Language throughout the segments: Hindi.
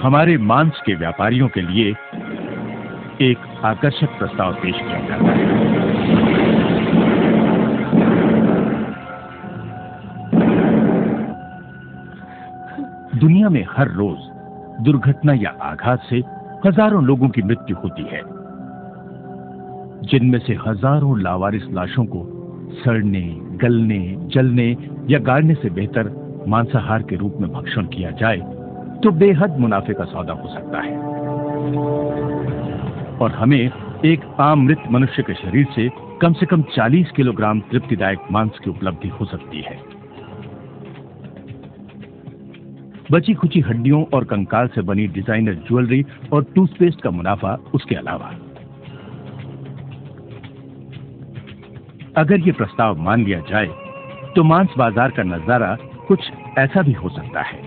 हमारे मांस के व्यापारियों के लिए एक आकर्षक प्रस्ताव पेश किया जाता है। दुनिया में हर रोज दुर्घटना या आघात से हजारों लोगों की मृत्यु होती है, जिनमें से हजारों लावारिस लाशों को सड़ने, गलने, जलने या गाड़ने से बेहतर मांसाहार के रूप में भक्षण किया जाए तो बेहद मुनाफे का सौदा हो सकता है और हमें एक आम मृत मनुष्य के शरीर से कम 40 किलोग्राम तृप्तिदायक मांस की उपलब्धि हो सकती है। बची खुची हड्डियों और कंकाल से बनी डिजाइनर ज्वेलरी और टूथपेस्ट का मुनाफा उसके अलावा। अगर ये प्रस्ताव मान लिया जाए तो मांस बाजार का नजारा कुछ ऐसा भी हो सकता है।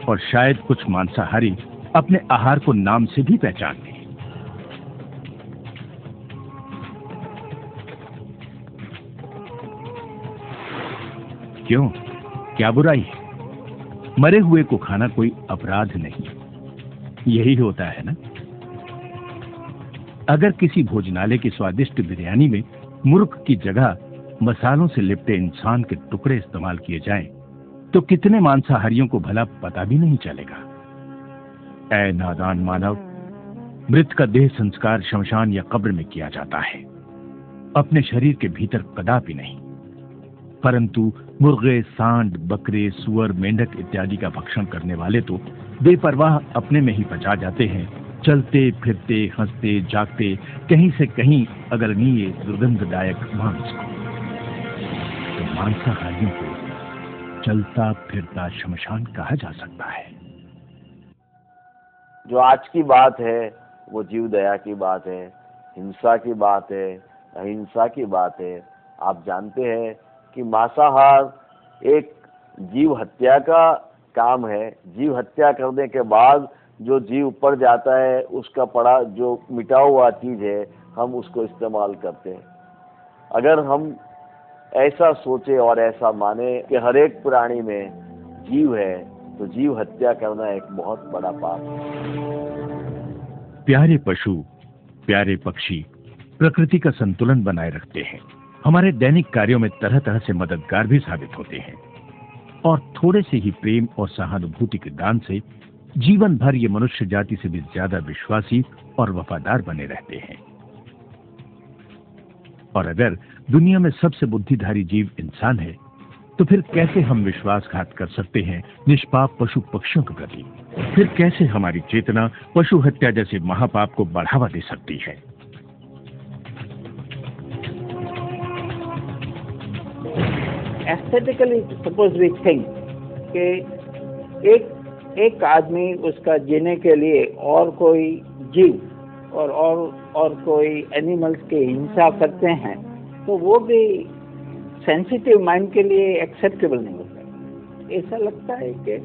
और शायद कुछ मांसाहारी अपने आहार को नाम से भी पहचान लें। क्यों, क्या बुराई है? मरे हुए को खाना कोई अपराध नहीं, यही होता है ना। अगर किसी भोजनालय की स्वादिष्ट बिरयानी में मुर्ग की जगह मसालों से लिपटे इंसान के टुकड़े इस्तेमाल किए जाएं, तो कितने मांसाहारियों को भला पता भी नहीं चलेगा। ऐ नादान मानव, मृत का देह संस्कार शमशान या कब्र में किया जाता है, अपने शरीर के भीतर कदापि नहीं। परंतु मुर्गे, सांड, बकरे, सुअर, मेंढक इत्यादि का भक्षण करने वाले तो बेपरवाह अपने में ही पचा जाते हैं, चलते फिरते, हंसते, जागते, कहीं से कहीं अग्रणीय दुर्गंधदायक मांस को। तो मांसाहारियों को चलता फिरता शमशान कहा जा सकता है। जो आज की बात है वो जीव दया की बात है, हिंसा की बात है, अहिंसा की बात है। आप जानते हैं कि मांसाहार एक जीव हत्या का काम है। जीव हत्या करने के बाद जो जीव ऊपर जाता है उसका पड़ा जो मिटा हुआ चीज है हम उसको इस्तेमाल करते हैं। अगर हम ऐसा सोचे और ऐसा माने कि हर एक प्राणी में जीव है तो जीव हत्या करना एक बहुत बड़ा पाप है। प्यारे पशु, प्यारे पक्षी प्रकृति का संतुलन बनाए रखते हैं, हमारे दैनिक कार्यों में तरह तरह से मददगार भी साबित होते हैं और थोड़े से ही प्रेम और सहानुभूति के दान से जीवन भर ये मनुष्य जाति से भी ज्यादा विश्वासी और वफादार बने रहते हैं। और अगर दुनिया में सबसे बुद्धिधारी जीव इंसान है तो फिर कैसे हम विश्वासघात कर सकते हैं निष्पाप पशु पक्षियों के प्रति? फिर कैसे हमारी चेतना पशु हत्या जैसे महापाप को बढ़ावा दे सकती है? एस्थेटिकली सपोज वी थिंक कि एक आदमी उसका जीने के लिए और कोई जीव और कोई एनिमल्स की हिंसा करते हैं तो वो भी सेंसिटिव माइंड के लिए एक्सेप्टेबल नहीं होता। ऐसा लगता है कि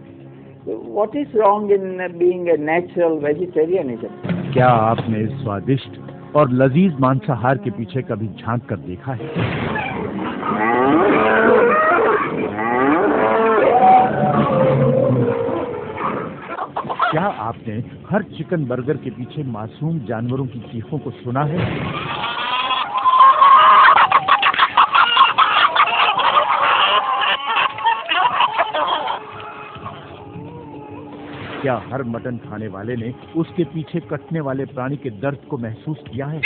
what is wrong in being a natural vegetarianism. क्या आपने स्वादिष्ट और लजीज मांसाहार के पीछे कभी झांक कर देखा है? क्या आपने हर चिकन बर्गर के पीछे मासूम जानवरों की चीखों को सुना है? क्या हर मटन खाने वाले ने उसके पीछे कटने वाले प्राणी के दर्द को महसूस किया है?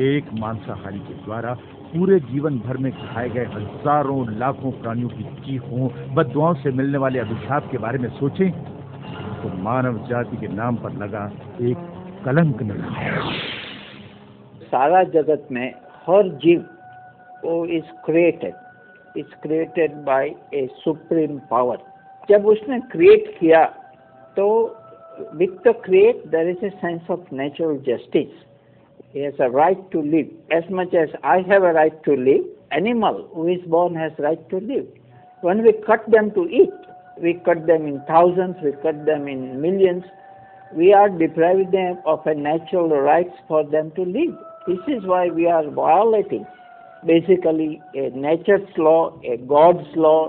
एक मांसाहारी के द्वारा पूरे जीवन भर में खाए गए हजारों लाखों प्राणियों की चीखों, बद्दुआओं से मिलने वाले अभिशाप के बारे में सोचें तो मानव जाति के नाम पर लगा एक कलंक न रहा। सारा जगत में हर जीव वो is created by a supreme power. जब उसने क्रिएट किया तो with the create their is a sense of natural justice. He has a right to live. As much as I have a right to live, animal who is born has right to live. When we cut them to eat, we cut them in thousands, we cut them in millions. we are depriving them of a natural rights for them to live. This is why we are violating basically a nature's law, a God's law.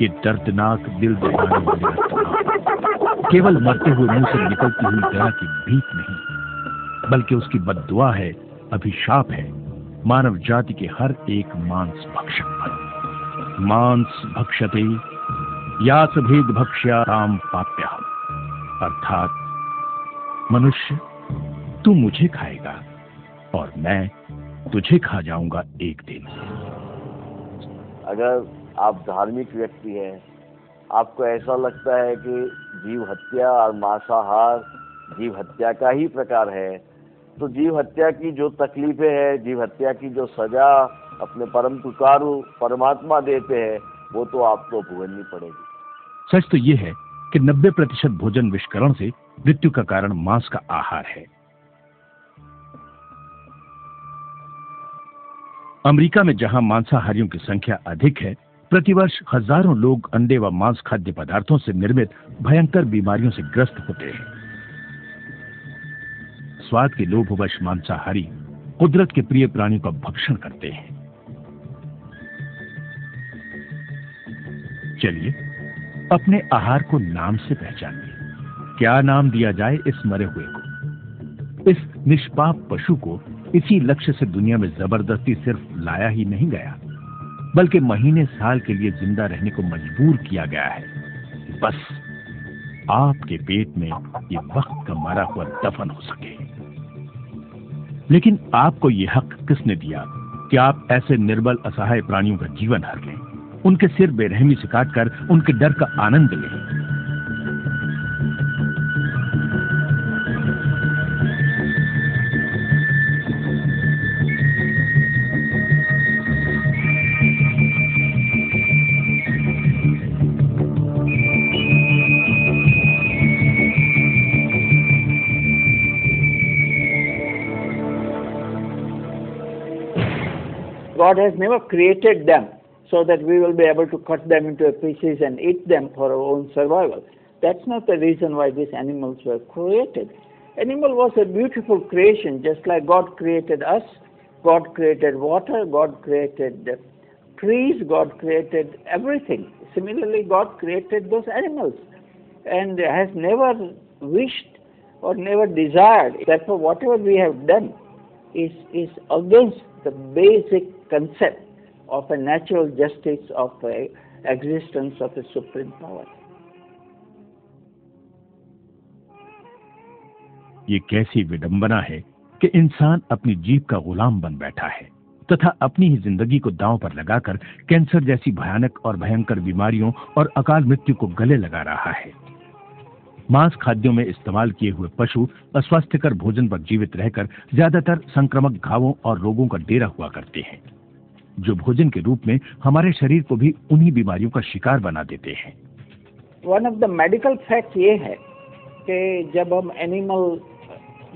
ये दर्दनाक दिल दहलाने वाली अर्थनाक केवल मरते हुए मुंह से निकलती हुई दया की भीख नहीं, बल्कि उसकी बद्दुआ है, अभिशाप है मानव जाति के हर एक मांस भक्षक पर। मांस भक्षते यास भेद भक्ष्या राम पाप्या, अर्थात मनुष्य तू मुझे खाएगा और मैं तुझे खा जाऊंगा एक दिन। अगर आप धार्मिक व्यक्ति हैं, आपको ऐसा लगता है कि जीव हत्या और मांसाहार जीव हत्या का ही प्रकार है, तो जीव हत्या की जो तकलीफें हैं, जीव हत्या की जो सजा अपने परम पुकारु परमात्मा देते हैं, वो तो आपको भुगतनी पड़ेगी। सच तो ये है कि 90% भोजन विषकरण से मृत्यु का कारण मांस का आहार है। अमेरिका में जहां मांसाहारियों की संख्या अधिक है, प्रतिवर्ष हजारों लोग अंडे व मांस खाद्य पदार्थों से निर्मित भयंकर बीमारियों से ग्रस्त होते हैं। स्वाद के लोभवश मांसाहारी कुदरत के प्रिय प्राणियों का भक्षण करते हैं। चलिए अपने आहार को नाम से पहचानिए। क्या नाम दिया जाए इस मरे हुए को? इस निष्पाप पशु को इसी लक्ष्य से दुनिया में जबरदस्ती सिर्फ लाया ही नहीं गया, बल्कि महीने साल के लिए जिंदा रहने को मजबूर किया गया है, बस आपके पेट में ये वक्त का मरा हुआ दफन हो सके। लेकिन आपको ये हक किसने दिया कि आप ऐसे निर्बल असहाय प्राणियों का जीवन हर लें, उनके सिर बेरहमी से काटकर उनके डर का आनंद लें? God has never created them so that we will be able to cut them into pieces and eat them for our own survival. That's not the reason why these animals were created. Animal was a beautiful creation, just like God created us. God created water, God created trees, God created everything. Similarly, God created those animals and has never wished or never desired. Therefore, whatever we have done is against the basic concept of a natural justice, of a existence of a supreme power. ये कैसी विडंबना है कि इंसान अपनी जीभ का गुलाम बन बैठा है तथा अपनी ही जिंदगी को दांव पर लगाकर कैंसर जैसी भयानक और भयंकर बीमारियों और अकाल मृत्यु को गले लगा रहा है। मांस खाद्यों में इस्तेमाल किए हुए पशु अस्वास्थ्यकर भोजन पर जीवित रहकर ज्यादातर संक्रामक घावों और रोगों का डेरा हुआ करते हैं, जो भोजन के रूप में हमारे शरीर को भी उन्हीं बीमारियों का शिकार बना देते हैं। One of the medical fact ये है कि जब हम एनिमल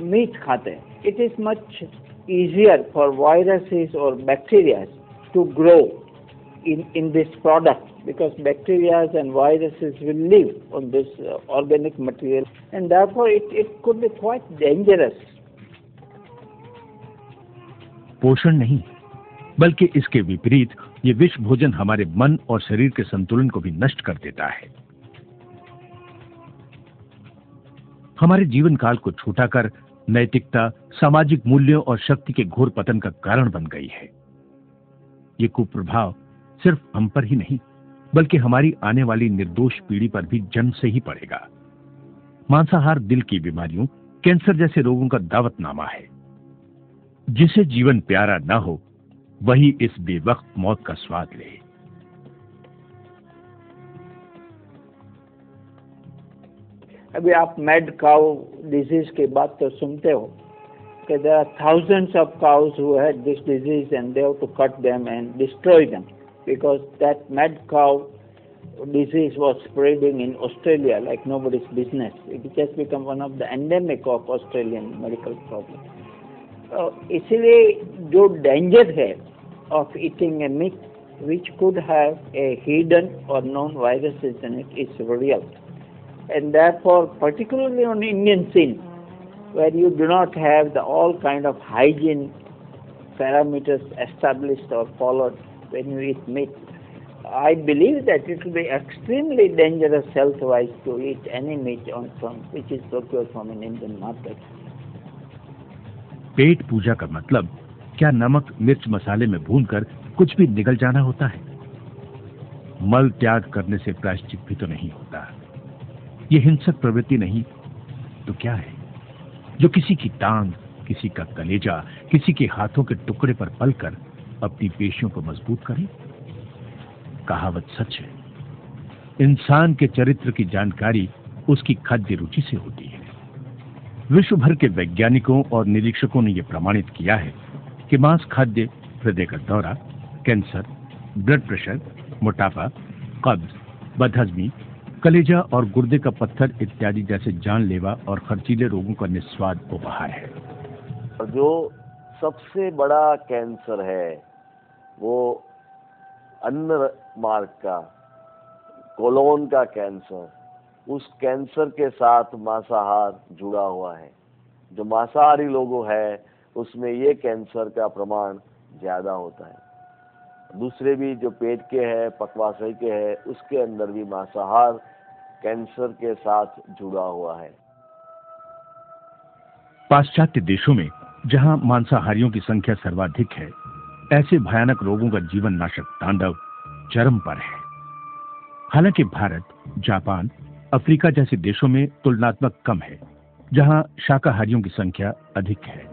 मीट खाते हैं, it is much easier for viruses or bacteria to grow in this product, because bacteria and viruses will live on this organic material, and therefore it could be quite dangerous. पोषण नहीं, बल्कि इसके विपरीत ये विष भोजन हमारे मन और शरीर के संतुलन को भी नष्ट कर देता है। हमारे जीवन काल को छोटा कर नैतिकता, सामाजिक मूल्यों और शक्ति के घोर पतन का कारण बन गई है। ये कुप्रभाव सिर्फ हम पर ही नहीं, बल्कि हमारी आने वाली निर्दोष पीढ़ी पर भी जन्म से ही पड़ेगा। मांसाहार दिल की बीमारियों, कैंसर जैसे रोगों का दावतनामा है। जिसे जीवन प्यारा ना हो, वही इस बेवक्त मौत का स्वाद ले। अभी आप मैड काउ डिजीज की बात तो सुनते हो कि there are thousands of cows who had this disease and they have to cut them and destroy them because that mad cow disease was spreading in Australia like nobody's business. It has become one of the endemic of Australian medical problem. इसलिए जो danger है of eating a meat which could have a hidden or known viruses in it is real. And therefore, particularly on Indian scene, where you do not have the all kind of hygiene parameters established or followed when you eat meat, I believe that it will be extremely dangerous health-wise to eat any meat which is procured from an Indian market. पेट पूजा का मतलब क्या नमक मिर्च मसाले में भूनकर कुछ भी निगल जाना होता है? मल त्याग करने से प्रायश्चित भी तो नहीं होता। ये हिंसक प्रवृत्ति नहीं तो क्या है जो किसी की टांग, किसी का कलेजा, किसी के हाथों के टुकड़े पर पलकर अपनी पेशियों को मजबूत करे? कहावत सच है, इंसान के चरित्र की जानकारी उसकी खाद्य रुचि से होती है। विश्व भर के वैज्ञानिकों और निरीक्षकों ने यह प्रमाणित किया है कि मांस खाद्य हृदय का दौरा, कैंसर, ब्लड प्रेशर, मोटापा, कब्ज, बदहजमी, कलेजा और गुर्दे का पत्थर इत्यादि जैसे जानलेवा और खर्चीले रोगों का निस्वाद उपहार है। जो सबसे बड़ा कैंसर है वो अन्न मार्ग का, कोलोन का कैंसर, उस कैंसर के साथ मांसाहार जुड़ा हुआ है। जो मांसाहारी लोग हैं उसमें ये कैंसर का प्रमाण ज्यादा होता है। दूसरे भी जो पेट के हैं, पकवासय के हैं, उसके अंदर भी मांसाहार कैंसर के साथ जुड़ा हुआ है। पाश्चात्य देशों में जहां मांसाहारियों की संख्या सर्वाधिक है, ऐसे भयानक रोगों का जीवन नाशक तांडव चरम पर है। हालांकि भारत, जापान, अफ्रीका जैसे देशों में तुलनात्मक कम है, जहां शाकाहारियों की संख्या अधिक है।